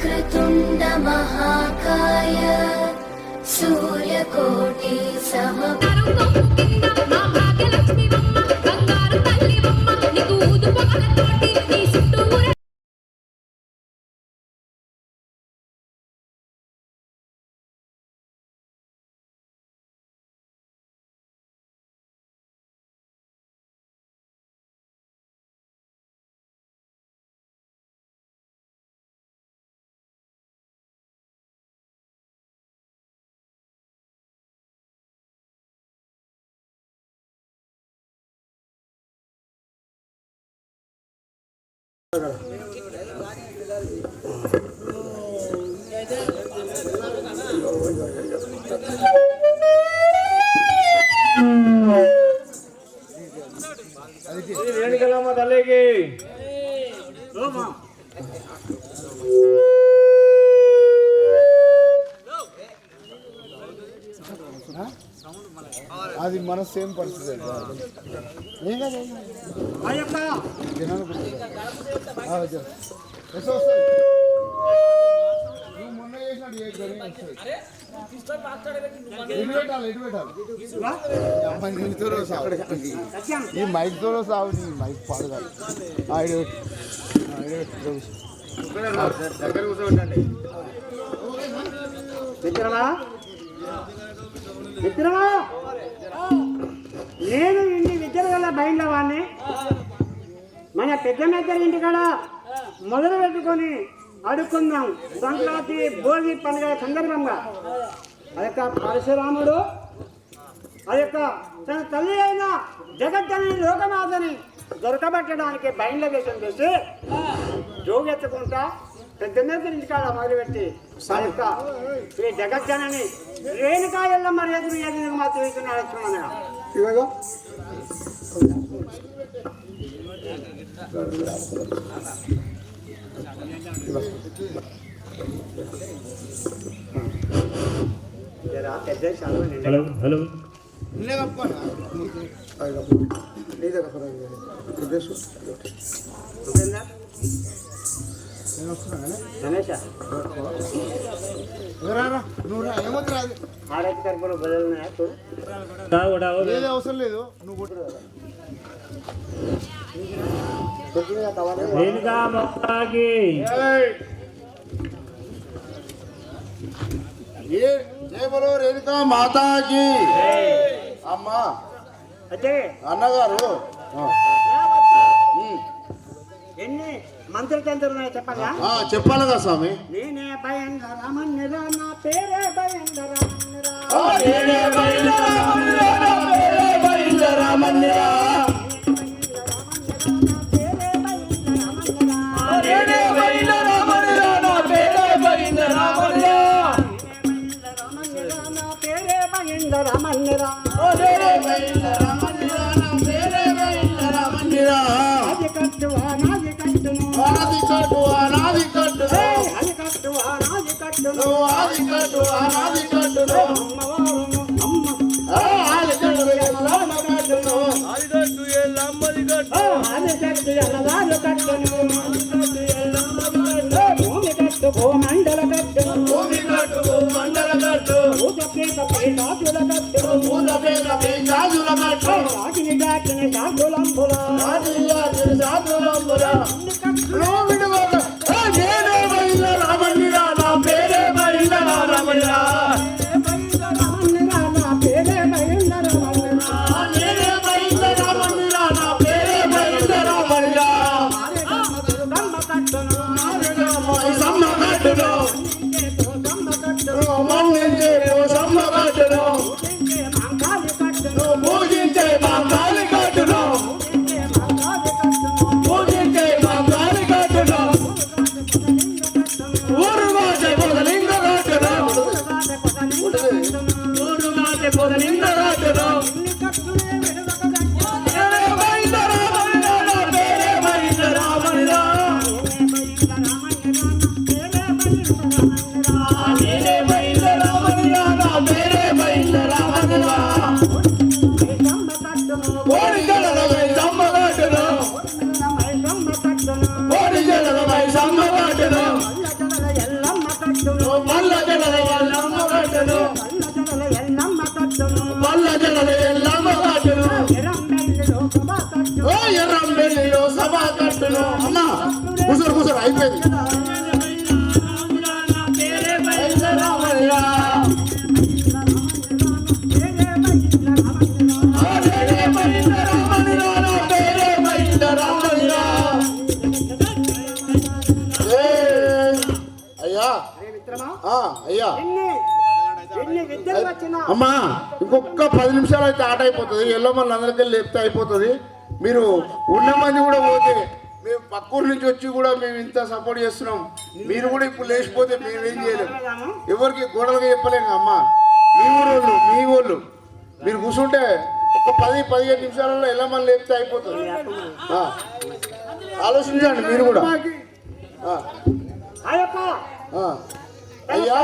वक्रतुण्ड महाकाय सूर्यकोटि రేణుకలమ్మ తల్లికి అది మన సేమ్ పరిస్థితి జనాలు మొన్న చేసినట్టు ఈ మైక్ తో సాగు మైక్ పాడగాలి దగ్గర కూర్చోబెట్టండి. మిత్రమా, నేను ఇన్ని విద్యల వల్ల బయట వాడిని మన పెద్ద మెద్దరి ఇంటికాడ మొదలు పెట్టుకొని అడుక్కుందాం. సంక్రాంతి భోగి పండుగ సందర్భంగా ఆ యొక్క పరశురాముడు ఆ యొక్క తన తల్లి అయిన జగజ్జనని లోకమాతని దొరకబట్టడానికి బయట వేషం చేసి జోగెత్తుకుంటా పెద్ద మెద్దరి ఇంటికాడ మొదలుపెట్టి ఆ యొక్క శ్రీ జగజ్జనని రేణుకా ఎల్లమ్మ ఎదురు మాత్రం నడుస్తున్నాను. ఇవగా హలో హలో అవసరం లేదు. నువ్వు జై బలో రేణుకా మాతాకి. అమ్మా అన్నగారు ఎన్ని మంత్రితంత్రులు ఉన్నాయో చెప్పాలా? చెప్పాలిగా స్వామి. నేనే భయంగా రామన్నిరా, నా పేరే భయంగా రామన్నిరా. మండల కట్టును అయిపోయింది. అయ్యా అయ్యా అమ్మా ఇంకొక 10 నిమిషాలు అయితే ఆట అయిపోతుంది. ఎల్లో మళ్ళీ అందరికీ లేపితే అయిపోతుంది. మీరు ఉన్న మంది కూడా పోతే మేము పక్కూరు నుంచి వచ్చి కూడా మేము ఇంత సపోర్ట్ చేస్తున్నాం. మీరు కూడా ఇప్పుడు లేచిపోతే మేమేం చేయలేము. ఎవరికి గోడలుగా చెప్పలేము. అమ్మా మీ ఊళ్ళు మీరు కూర్చుంటే ఒక 10-15 నిమిషాలలో ఎలా మళ్ళీ లేపితే అయిపోతుంది. ఆలోచించండి మీరు కూడా. అయ్యా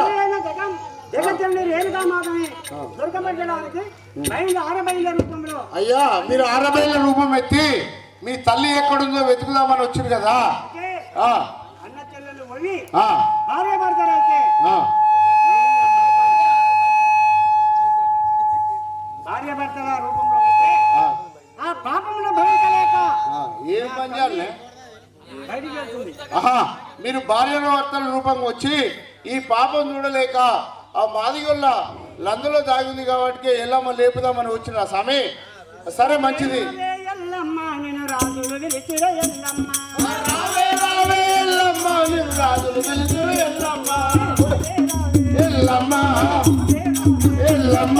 అయ్యా మీరు ఆరబైల రూపం ఎత్తి మీ తల్లి ఎక్కడుందో వెతుకుదామని వచ్చారు కదా. అన్న చెల్లెలు భార్య భర్తల రూపంలో వస్తే ఆ పాపమును భరించలేక ఏం పని చేయాలి బయటికి వెళ్తుంది. మీరు భార్య భర్తల రూపంగా వచ్చి ఈ పాపం చూడలేక ఆ మాదిగొల్ల లందులో దాగింది కాబట్టి ఎల్లమ్మ లేపుదామని వచ్చిన సమయం. సరే మంచిది. ఎల్లమ్మ ఎల్లమ్మ ఎల్లమ్మ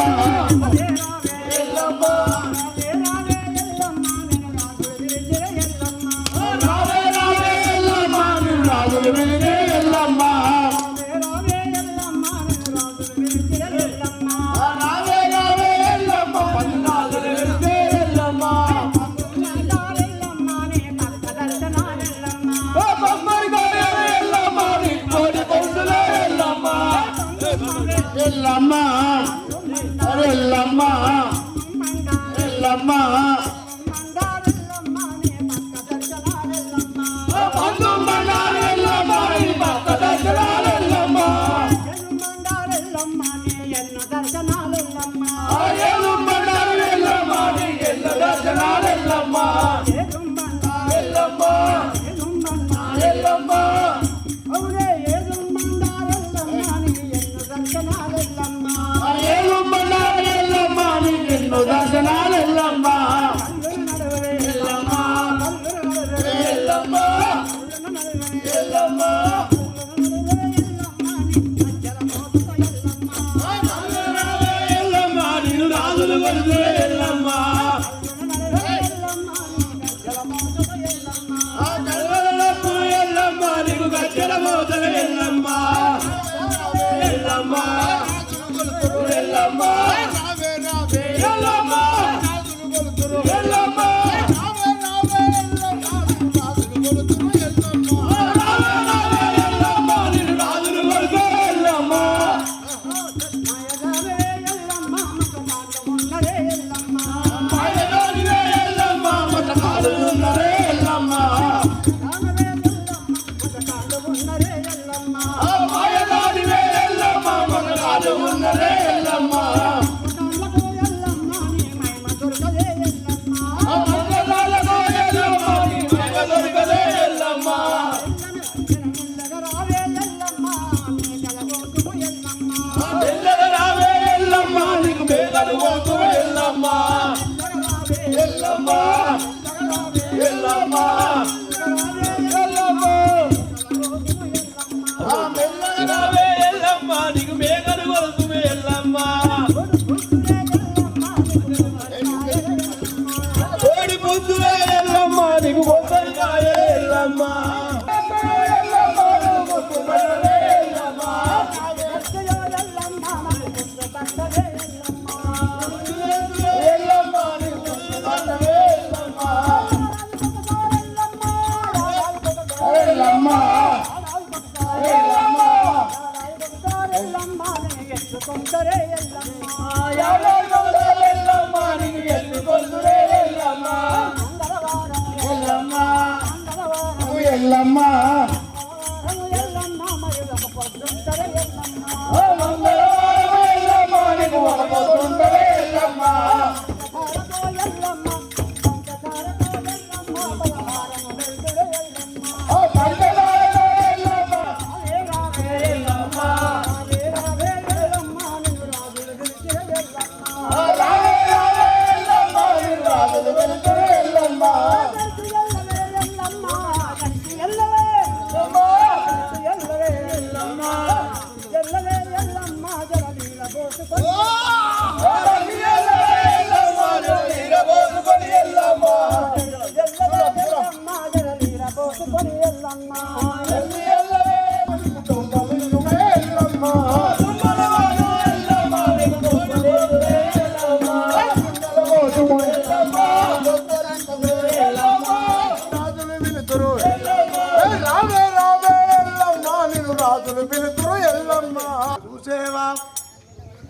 రాజులు పిలుతురు ఎల్లమ్మ చూసేవా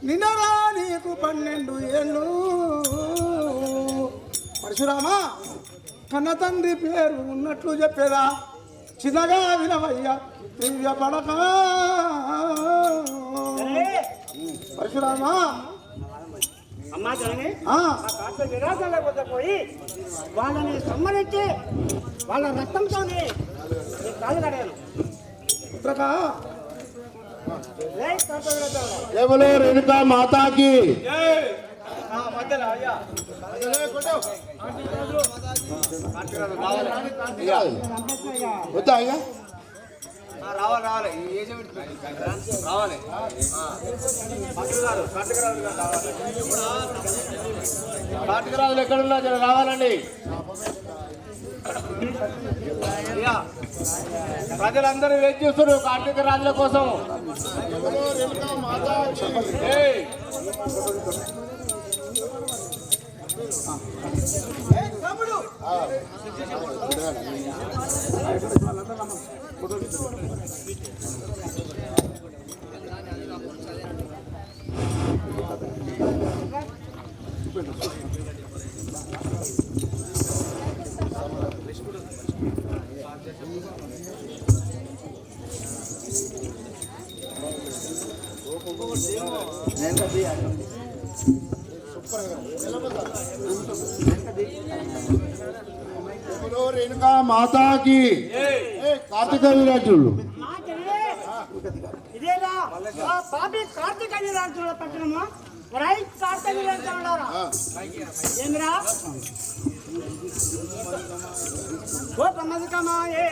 నిన్నరా నీకు 12 ఏళ్ళు పరశురామా కన్న తండ్రి పేరు ఉన్నట్లు చెప్పేదా చిన్నగా వినవయ్యా దివ్య పడక పరశురామా అమ్మా జనని పోయి వాళ్ళని సమ్మరించి వాళ్ళ రక్తంతోనే కాలు కడాను కేవలం రేణుకా మాతాకి వద్దా ఇక రావాలి రావాలి కాటికరాజులు ఎక్కడున్నా జర రావాలండి. ప్రజలందరూ వెయిట్ చేస్తున్నారు కార్తీక రాజుల కోసం. రేణుకా మాతాకి కార్తీక వీరాజులు ఇదేగా పాపి కార్తీక వీరాజుల పట్టణమా రైట్ కార్తీక వీరాజులు ఏంద్రా గోపమదికమాయే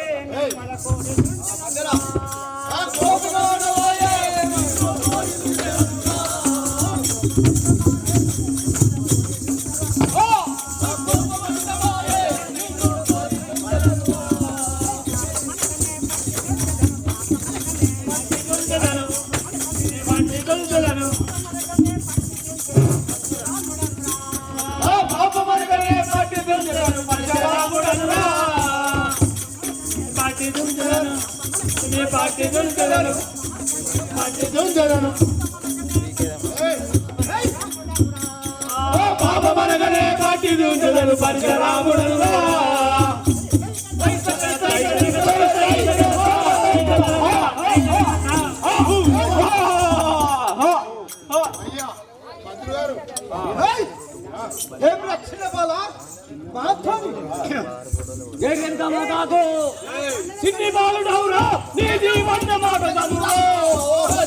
చిన్ని బాలుడవురా నీ జీవన మాట చదువురా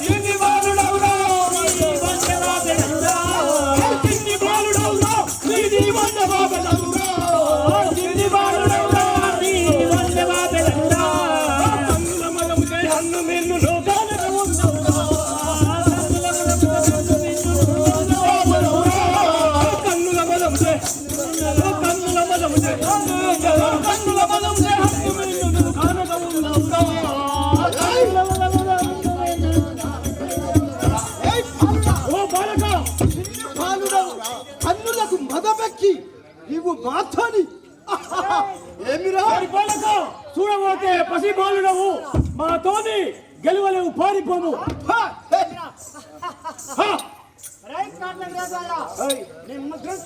చిన్ని బాలుడవురా నీ జీవన మాట చదువురా చిన్ని బాలుడవురా నీ జీవన మాట చదువురా చిన్ని బాలుడవురా నీ జీవన మాట చదువురా కన్నుల మగముదే హన్ను మెన్ను లోకాలకు ఉండవురా కన్నుల మగముదే కన్నుల మగముదే కన్నుల మగముదే కన్నులకు మదపెక్కి నీవు మాతోని ఏమిరా చూడబోతే పసి బాలుడవు మాతోని గెలువలేవు పారిపోము రైట్ కార్తీక వీరాజుల నేను ముగ్గురు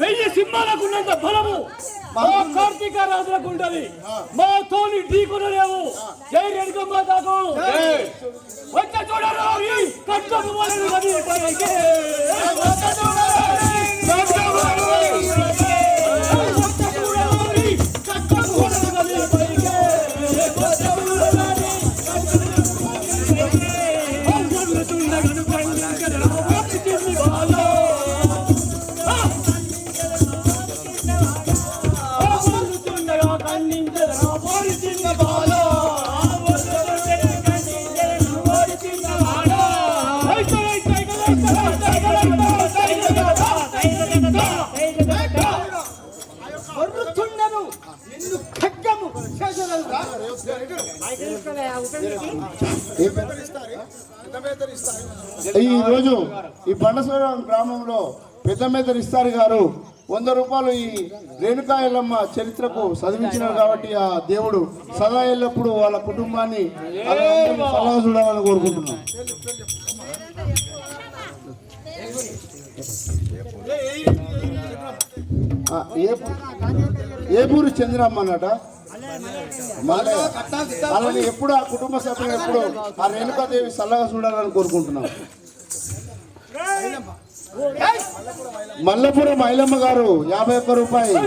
వెయ్యి సింహాలకున్నంత బలము మా కార్తీక రాజులకు ఉంటది మా తోని ఢీకొనలేవు జై రేణుకా మాతకు వచ్చ చూడరావి కట్టము వలన నది పైకి వచ్చ చూడరావి కట్టము వలన నది పైకి వచ్చ చూడరావి కట్టము కన్నించరా పోరి చిన్న బాల ఈ రోజు ఈ బండస్వరం గ్రామంలో పెద్ద మేదర్ ఇస్తారు గారు 100 రూపాయలు ఈ రేణుకా ఎల్లమ్మ చరిత్రకు చదివించినారు కాబట్టి ఆ దేవుడు సదా ఎల్లప్పుడు వాళ్ళ కుటుంబాన్ని సలహా చూడాలని కోరుకుంటున్నాం. ఏపూరి చంద్రమ్మ అన్నట అలానే ఎప్పుడు ఆ కుటుంబ సభ్యులు ఎప్పుడు ఆ రేణుకాదేవి సల్లగా చూడాలని కోరుకుంటున్నాం. మల్లపురం ఐలమ్మ గారు 51 రూపాయలు.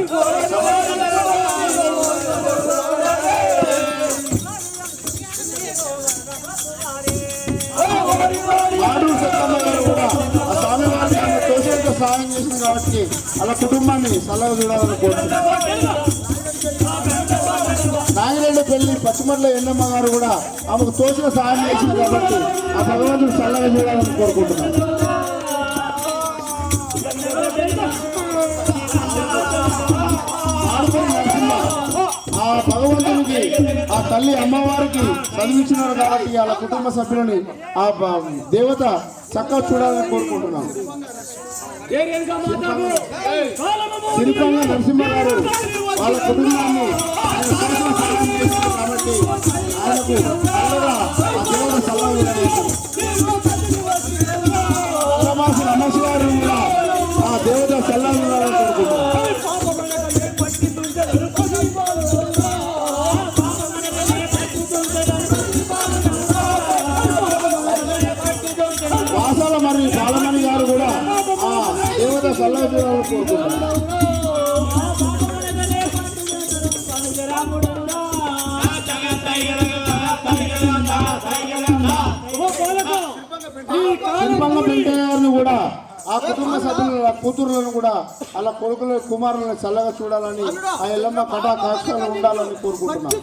మాడూరు సత్తమ్మ గారు కూడా ఆ స్వామివారికి తోసేంత సహాయం చేసింది కాబట్టి అలా కుటుంబాన్ని సల్లగా చూడాలని కోరుతున్నాం. నాగిరెడ్డి పెళ్లి పచ్చిమట్ల ఎన్నమ్మ గారు కూడా ఆమెకు తోసిన సహాయం చేసింది కాబట్టి ఆ భగవంతుడు చల్లగా చూడాలని కోరుకుంటున్నాం. ఆ భగవంతునికి ఆ తల్లి అమ్మవారికి చదివించినారు కాబట్టి వాళ్ళ కుటుంబ సభ్యులని ఆ దేవత చక్కగా చూడాలని కోరుకుంటున్నాం. సిరిపంగ నరసింహ గారు వాళ్ళ కుటుంబాన్ని కాబట్టి ఆయనకు చల్లగా ఆ దేవుడు చల్లగా రమేష్ గారు కూడా ఆ దేవత చల్లగా ఉండాలని కోరుకుంటున్నాం. వాసాల మరి బాలమణి గారు కూడా ఆ దేవత చల్లగా చూడాలని కోరుకుంటున్నాం. శిల్పంగ వెంకయ్య గారిని కూడా ఆ కుటుంబ సభ్యుల కూతురులను కూడా అలా కొడుకుల కుమారులను చల్లగా చూడాలని ఆ ఎల్లమ్మ కటా కాక్షలు ఉండాలని కోరుకుంటున్నాం.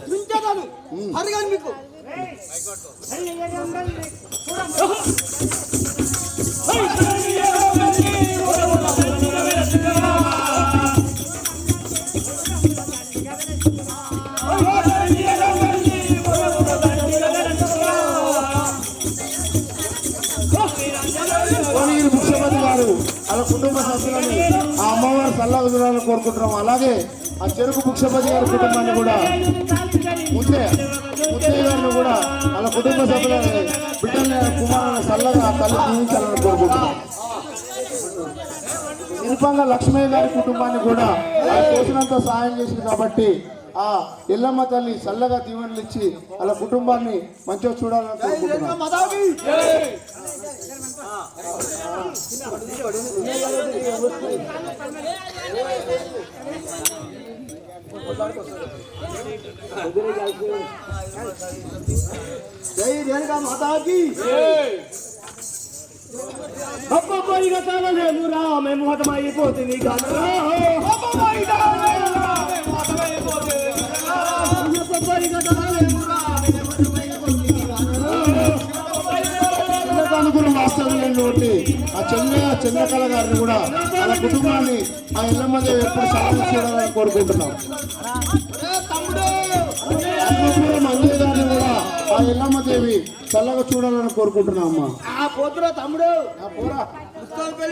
పుష్పపతి గారు అలా కుటుంబ సభ్యులని ఆ అమ్మవారు చల్లగా చూడాలని కోరుకుంటున్నాం. అలాగే ఆ చెరుకు పుష్పపతి గారి కుటుంబాన్ని కూడా ముత్తయ్య గారిని కూడా అలా కుటుంబ సభ్యులని బిడ్డల్ని కుమారులను చల్లగా ఆ తల్లి జీవించాలని కోరుకుంటున్నాం. నిరుపంగ లక్ష్మయ్య గారి కుటుంబాన్ని కూడా ఆయన చేసినంత సహాయం చేసింది కాబట్టి ఆ ఎల్లమ్మ తల్లి చల్లగా దీవెనలు ఇచ్చి అలా కుటుంబాన్ని మంచిగా చూడాలని కోరుకుంటున్నాం. జై రేణుకా మాతాకి మేము హతమైపోతుంది అనుకున్న వాస్తవ్యంలోటి ఆ చంద్రకళ గారిని కూడా వాళ్ళ కుటుంబాన్ని ఆ ఎల్లమ్మ దేవి ఎప్పుడు సహాయం చూడాలని కోరుకుంటున్నాం. మంజయ్య గారిని కూడా ఆ ఎల్లమ్మ దేవి చల్లగా చూడాలని కోరుకుంటున్నాం. అమ్మా పోతురా తమ్ముడు పోరా పెళ్లి